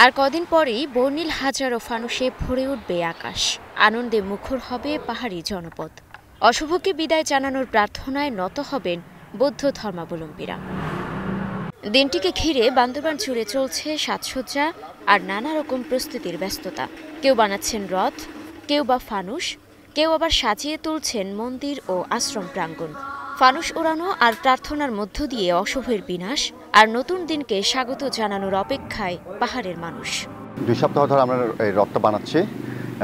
আর কদিন পরেই বর্ণিল হাজারো ফানুসে ভরে উঠবে আকাশ, আনন্দে মুখর হবে পাহাড়ি জনপদ। অশুভকে বিদায় জানানোর প্রার্থনায় নত হবেন বৌদ্ধ ধর্মাবলম্বীরা। দিনটিকে ঘিরে বান্দরবান জুড়ে চলছে সাজসজ্জা আর নানা রকম প্রস্তুতির ব্যস্ততা। কেউ বানাচ্ছেন রথ, কেউ বা ফানুস, কেউ আবার সাজিয়ে তুলছেন মন্দির ও আশ্রম প্রাঙ্গণ। ফানুস ওড়ানো আর প্রার্থনার মধ্য দিয়ে অশুভের বিনাশ আর নতুন দিনকে স্বাগত জানানোর অপেক্ষায় পাহাড়ের মানুষ। 2 সপ্তাহ ধরে আমরা এই রথটা বানাচ্ছি।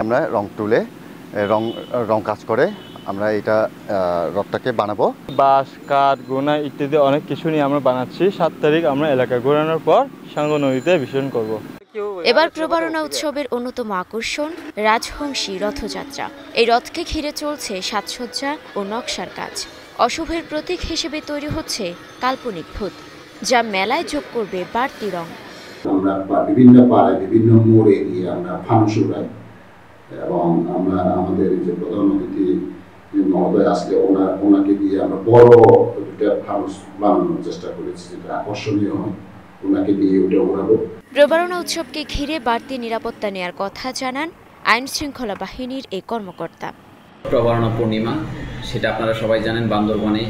আমরা রং তুলে রং কাজ করে আমরা এটা রথটাকে বানাবো। বাঁশ, কাঠ, গোনা ইত্যাদি অনেক কিছু নিয়ে আমরা বানাচ্ছি। 7 তারিখ আমরা এলাকা ঘোরানোর পর সাঙ্গ নদীতে বিসর্জন করব। এবার প্রবারণা উৎসবের অন্যতম আকর্ষণ রাজহংসী রথযাত্রা। এই রথকে ঘিরে চলছে সাজসজ্জা ও নকশার কাজ। অশুভের প্রতীক হিসেবে তৈরি হচ্ছে কাল্পনিক ভূত, যা মেলায় যোগ করবে বাড়তি রং। আমরা বিভিন্ন পাড়ায় বিভিন্ন মোড়ে গিয়ে আমরা ফানুস উড়াই এবং আমরা আমাদের যে প্রধান অতিথি মহোদয় আসলে ওনাকে দিয়ে আমরা বড় একটা ফানুস বানানোর চেষ্টা করেছি, যেটা আকর্ষণীয় হয়। ওনাকে দিয়ে ওটা উড়াবো। প্রবারণা উৎসবকে ঘিরে বাড়তি নিরাপত্তা নেয়ার কথা জানান আইন শৃঙ্খলা বাহিনীর এই কর্মকর্তা। প্রবারণা পূর্ণিমা, সেটা আপনারা সবাই জানেন, বান্দরবনে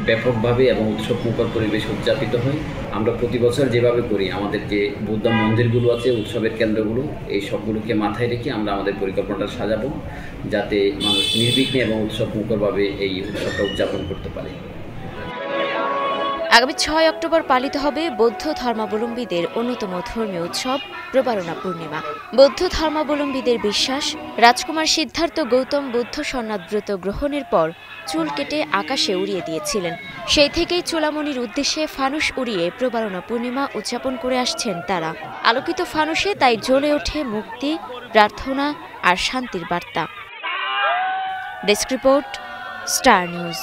ব্যাপকভাবে এবং উৎসবমুখর পরিবেশ উদযাপিত হয়। আমরা প্রতি বছর যেভাবে করি, আমাদের যে বৌদ্ধ মন্দিরগুলো আছে, উৎসবের কেন্দ্রগুলো, এই সবগুলোকে মাথায় রেখে আমরা আমাদের পরিকল্পনাটা সাজাবো, যাতে মানুষ নির্বিঘ্নে এবং উৎসবমুখরভাবে এই উৎসবটা উদযাপন করতে পারে। আগামী 6 অক্টোবর পালিত হবে বৌদ্ধ ধর্মাবলম্বীদের অন্যতম ধর্মীয় উৎসব প্রবারণা পূর্ণিমা। বৌদ্ধ ধর্মাবলম্বীদের বিশ্বাস, রাজকুমার সিদ্ধার্থ গৌতম বুদ্ধ সন্ন্যাস ব্রত গ্রহণের পর চুল কেটে আকাশে উড়িয়ে দিয়েছিলেন। সেই থেকেই চূড়ামণির উদ্দেশ্যে ফানুস উড়িয়ে প্রবারণা পূর্ণিমা উদযাপন করে আসছেন তারা। আলোকিত ফানুসে তাই জ্বলে ওঠে মুক্তি, প্রার্থনা আর শান্তির বার্তা। Desk report, star news.